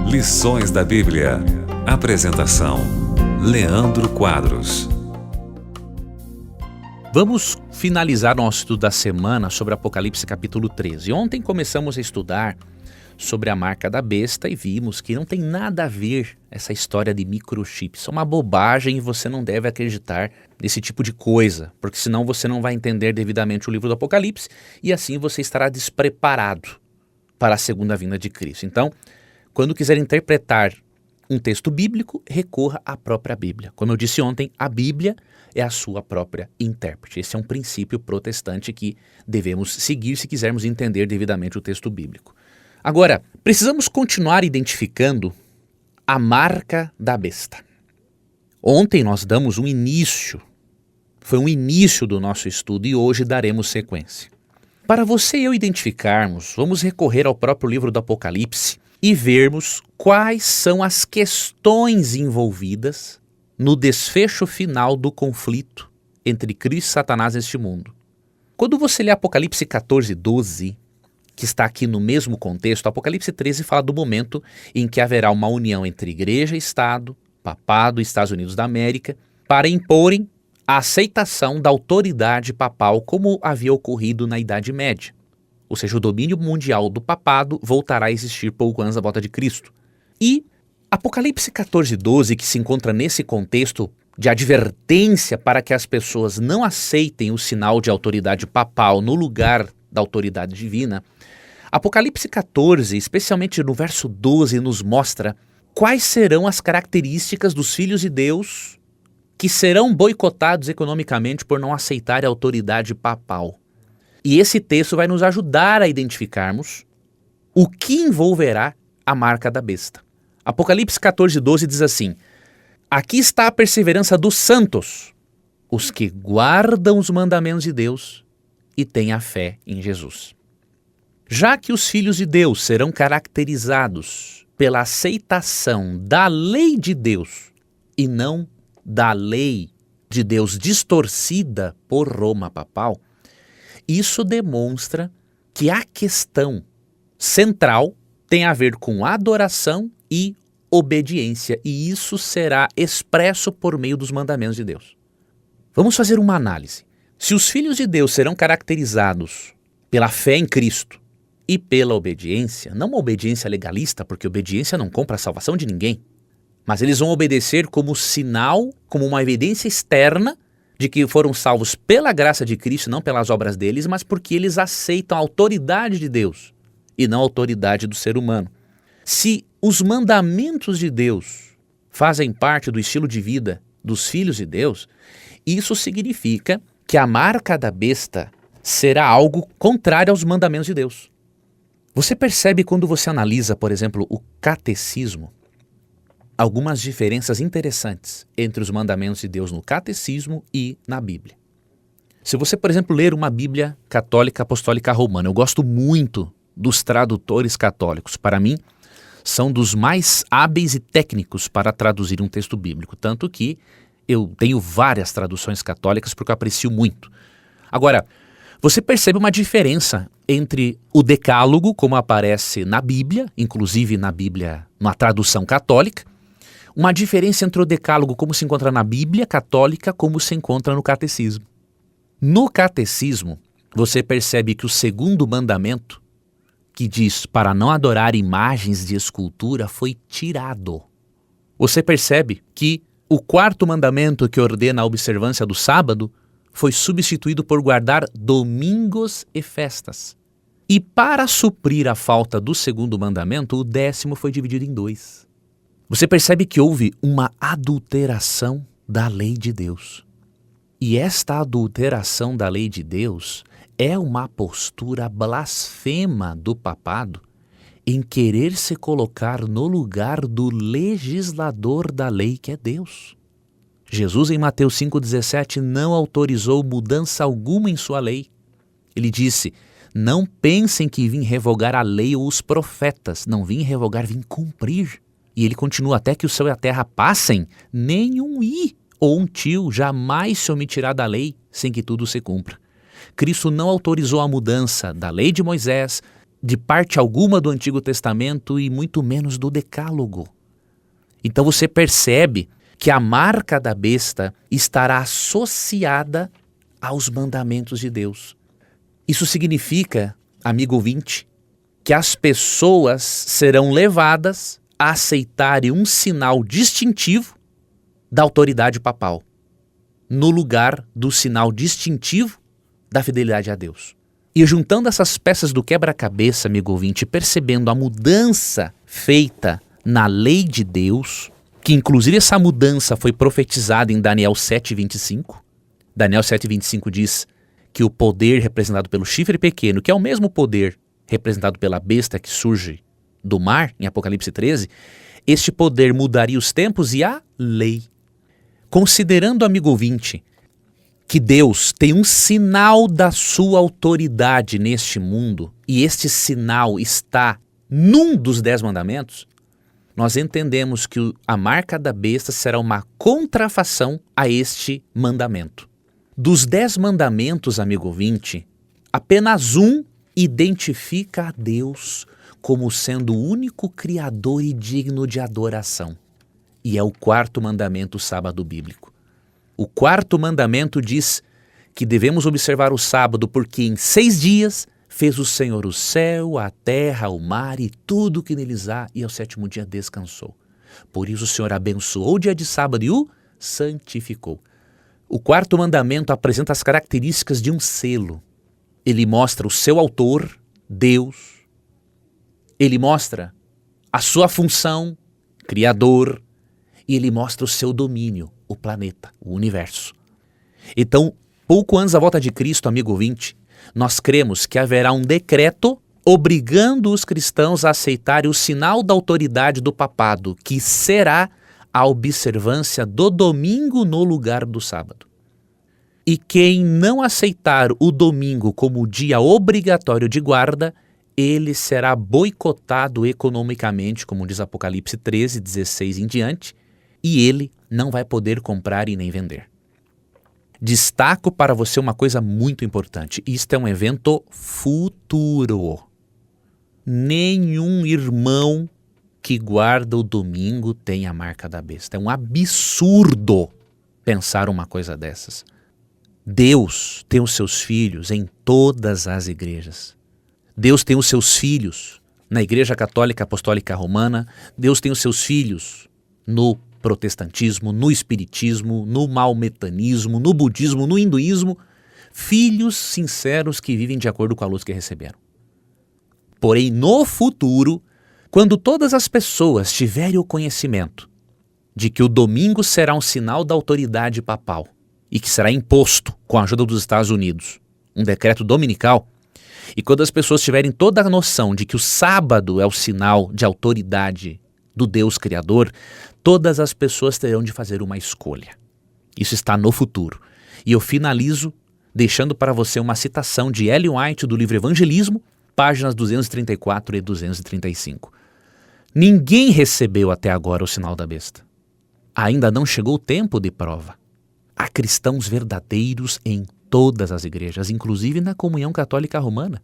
Lições da Bíblia. Apresentação: Leandro Quadros. Vamos finalizar nosso estudo da semana sobre Apocalipse capítulo 13. Ontem começamos a estudar sobre a marca da besta e vimos que não tem nada a ver essa história de microchips. Isso é uma bobagem e você não deve acreditar nesse tipo de coisa, porque senão você não vai entender devidamente o livro do Apocalipse e assim você estará despreparado para a segunda vinda de Cristo. Então, quando quiser interpretar um texto bíblico, recorra à própria Bíblia. Como eu disse ontem, a Bíblia é a sua própria intérprete. Esse é um princípio protestante que devemos seguir se quisermos entender devidamente o texto bíblico. Agora, precisamos continuar identificando a marca da besta. Ontem nós damos um início, foi um início do nosso estudo e hoje daremos sequência. Para você e eu identificarmos, vamos recorrer ao próprio livro do Apocalipse e vermos quais são as questões envolvidas no desfecho final do conflito entre Cristo e Satanás neste mundo. Quando você lê Apocalipse 14, 12, que está aqui no mesmo contexto, Apocalipse 13 fala do momento em que haverá uma união entre igreja e Estado, papado e Estados Unidos da América, para imporem a aceitação da autoridade papal como havia ocorrido na Idade Média. Ou seja, o domínio mundial do papado voltará a existir pouco antes da volta de Cristo. E Apocalipse 14, 12, que se encontra nesse contexto de advertência para que as pessoas não aceitem o sinal de autoridade papal no lugar da autoridade divina, Apocalipse 14, especialmente no verso 12, nos mostra quais serão as características dos filhos de Deus que serão boicotados economicamente por não aceitar a autoridade papal. E esse texto vai nos ajudar a identificarmos o que envolverá a marca da besta. Apocalipse 14, 12 diz assim: aqui está a perseverança dos santos, os que guardam os mandamentos de Deus e têm a fé em Jesus. Já que os filhos de Deus serão caracterizados pela aceitação da lei de Deus e não da lei de Deus distorcida por Roma papal, isso demonstra que a questão central tem a ver com adoração e obediência, e isso será expresso por meio dos mandamentos de Deus. Vamos fazer uma análise. Se os filhos de Deus serão caracterizados pela fé em Cristo e pela obediência, não uma obediência legalista, porque obediência não compra a salvação de ninguém, mas eles vão obedecer como sinal, como uma evidência externa de que foram salvos pela graça de Cristo, não pelas obras deles, mas porque eles aceitam a autoridade de Deus e não a autoridade do ser humano. Se os mandamentos de Deus fazem parte do estilo de vida dos filhos de Deus, isso significa que a marca da besta será algo contrário aos mandamentos de Deus. Você percebe quando você analisa, por exemplo, o catecismo, algumas diferenças interessantes entre os mandamentos de Deus no catecismo e na Bíblia. Se você, por exemplo, ler uma Bíblia católica apostólica romana, eu gosto muito dos tradutores católicos. Para mim, são dos mais hábeis e técnicos para traduzir um texto bíblico, tanto que eu tenho várias traduções católicas porque eu aprecio muito. Agora, você percebe uma diferença entre o Decálogo, como aparece na Bíblia, inclusive na Bíblia, na tradução católica, uma diferença entre o Decálogo como se encontra na Bíblia católica, como se encontra no Catecismo. No Catecismo, você percebe que o segundo mandamento, que diz para não adorar imagens de escultura, foi tirado. Você percebe que o quarto mandamento, que ordena a observância do sábado, foi substituído por guardar domingos e festas. E para suprir a falta do segundo mandamento, o 10º foi dividido em 2. Você percebe que houve uma adulteração da lei de Deus. E esta adulteração da lei de Deus é uma postura blasfema do papado em querer se colocar no lugar do legislador da lei, que é Deus. Jesus, em Mateus 5,17, não autorizou mudança alguma em sua lei. Ele disse: não pensem que vim revogar a lei ou os profetas, não vim revogar, vim cumprir. E ele continua: até que o céu e a terra passem, nem um i ou um tio jamais se omitirá da lei sem que tudo se cumpra. Cristo não autorizou a mudança da lei de Moisés, de parte alguma do Antigo Testamento e muito menos do Decálogo. Então você percebe que a marca da besta estará associada aos mandamentos de Deus. Isso significa, amigo ouvinte, que as pessoas serão levadas a aceitarem um sinal distintivo da autoridade papal, no lugar do sinal distintivo da fidelidade a Deus. E juntando essas peças do quebra-cabeça, amigo ouvinte, percebendo a mudança feita na lei de Deus, que inclusive essa mudança foi profetizada em Daniel 7,25. Daniel 7,25 diz que o poder representado pelo chifre pequeno, que é o mesmo poder representado pela besta que surge do mar, em Apocalipse 13, este poder mudaria os tempos e a lei. Considerando, amigo ouvinte, que Deus tem um sinal da sua autoridade neste mundo, e este sinal está num dos 10 mandamentos, nós entendemos que a marca da besta será uma contrafação a este mandamento. Dos 10 mandamentos, amigo ouvinte, apenas um identifica a Deus como sendo o único Criador e digno de adoração. E é o 4º mandamento, o sábado bíblico. O 4º mandamento diz que devemos observar o sábado porque em 6 dias fez o Senhor o céu, a terra, o mar e tudo que neles há, e ao 7º dia descansou. Por isso o Senhor abençoou o dia de sábado e o santificou. O 4º mandamento apresenta as características de um selo. Ele mostra o seu autor, Deus. Ele mostra a sua função, Criador. E ele mostra o seu domínio, o planeta, o universo. Então, pouco antes da volta de Cristo, amigo ouvinte, nós cremos que haverá um decreto obrigando os cristãos a aceitarem o sinal da autoridade do papado, que será a observância do domingo no lugar do sábado. E quem não aceitar o domingo como dia obrigatório de guarda, ele será boicotado economicamente, como diz Apocalipse 13, 16 em diante, e ele não vai poder comprar e nem vender. Destaco para você uma coisa muito importante. Isto é um evento futuro. Nenhum irmão que guarda o domingo tem a marca da besta. É um absurdo pensar uma coisa dessas. Deus tem os seus filhos em todas as igrejas. Deus tem os seus filhos na Igreja Católica Apostólica Romana. Deus tem os seus filhos no protestantismo, no espiritismo, no maometanismo, no budismo, no hinduísmo, filhos sinceros que vivem de acordo com a luz que receberam. Porém, no futuro, quando todas as pessoas tiverem o conhecimento de que o domingo será um sinal da autoridade papal e que será imposto com a ajuda dos Estados Unidos, um decreto dominical, e quando as pessoas tiverem toda a noção de que o sábado é o sinal de autoridade do Deus Criador, todas as pessoas terão de fazer uma escolha. Isso está no futuro. E eu finalizo deixando para você uma citação de Ellen White do livro Evangelismo, páginas 234 e 235. Ninguém recebeu até agora o sinal da besta. Ainda não chegou o tempo de prova. Há cristãos verdadeiros em todas as igrejas, inclusive na comunhão católica romana.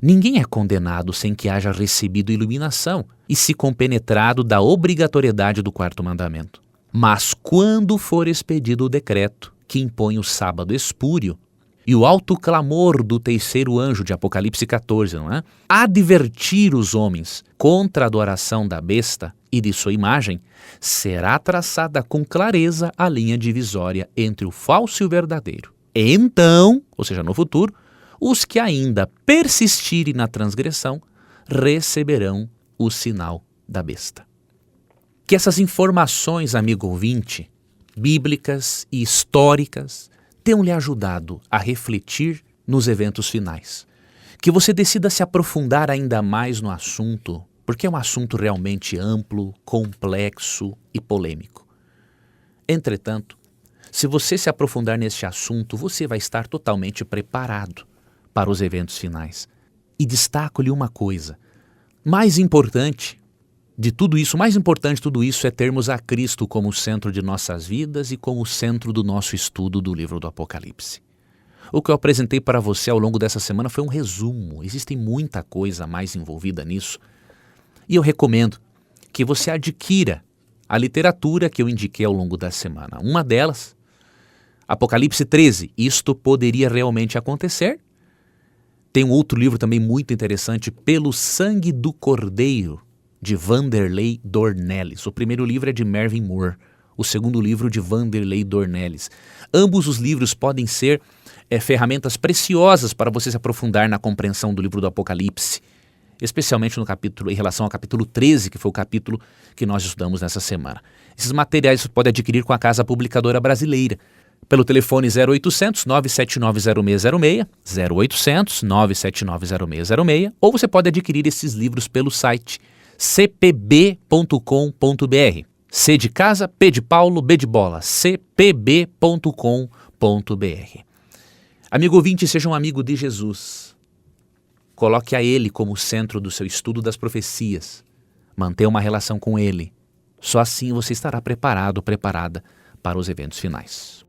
Ninguém é condenado sem que haja recebido iluminação e se compenetrado da obrigatoriedade do 4º mandamento. Mas quando for expedido o decreto que impõe o sábado espúrio e o alto clamor do 3º anjo de Apocalipse 14, não é? Advertir os homens contra a adoração da besta e de sua imagem, será traçada com clareza a linha divisória entre o falso e o verdadeiro. Então, ou seja, no futuro, os que ainda persistirem na transgressão receberão o sinal da besta. Que essas informações, amigo ouvinte, bíblicas e históricas, tenham lhe ajudado a refletir nos eventos finais. Que você decida se aprofundar ainda mais no assunto, porque é um assunto realmente amplo, complexo e polêmico. Entretanto, se você se aprofundar neste assunto, você vai estar totalmente preparado para os eventos finais. E destaco-lhe uma coisa, mais importante de tudo isso é termos a Cristo como centro de nossas vidas e como centro do nosso estudo do livro do Apocalipse. O que eu apresentei para você ao longo dessa semana foi um resumo. Existem muita coisa mais envolvida nisso. E eu recomendo que você adquira a literatura que eu indiquei ao longo da semana. Uma delas, Apocalipse 13, Isto Poderia Realmente Acontecer. Tem um outro livro também muito interessante, Pelo Sangue do Cordeiro, de Vanderlei Dornelles. O primeiro livro é de Mervyn Moore, o segundo livro de Vanderlei Dornelles. Ambos os livros podem ser ferramentas preciosas para você se aprofundar na compreensão do livro do Apocalipse, especialmente no capítulo, em relação ao capítulo 13, que foi o capítulo que nós estudamos nessa semana. Esses materiais você pode adquirir com a Casa Publicadora Brasileira, pelo telefone 0800 9790606, 0800 9790606, ou você pode adquirir esses livros pelo site cpb.com.br. C de casa, P de Paulo, B de bola, cpb.com.br. Amigo ouvinte, seja um amigo de Jesus. Coloque a Ele como centro do seu estudo das profecias. Mantenha uma relação com Ele. Só assim você estará preparado, preparada para os eventos finais.